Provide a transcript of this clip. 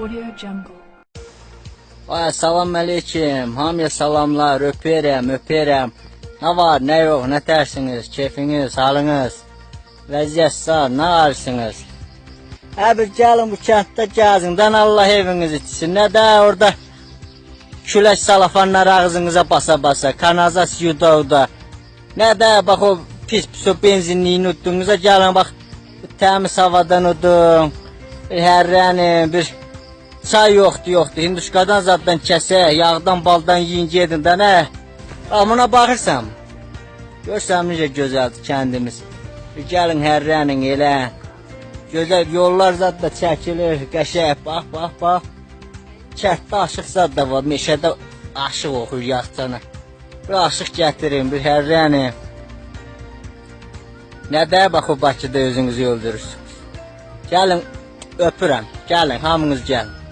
Audio Jungle. Ay, salam aleyküm, hamıya salamlar, öpərəm. Nə var, nə yox, nə tərsiniz, keyfiniz, halınız, vəziyyət sağ, nə arısınız? Bir gəlin bu kənddə gəzindən Allah evinizi itsin, nə də orada külək salafanlar ağzınıza basa-basa, kanazas yuda, nə də bax o pis o benzinliyini utduğunuza gəlin, bax təmiz havadan udun, hərrənin, bir çay yoxdur, hinduşkadan zaddan kəsək, yağdan, baldan yiyin gedin də nə? Buna baxırsam, görsəm necə gözəldir kəndimiz. Gəlin hərrənin elə, gözəl yollar zadda çəkilir, qəşək, bax. Kətdə aşıq zadda var, meşədə aşıq oxuyur yaxçana. Bir aşıq gətirin, bir hərrənin. Nə də bax o Bakıda özünüzü öldürürsünüz. Gəlin, öpürəm, gəlin, hamınız gəlin.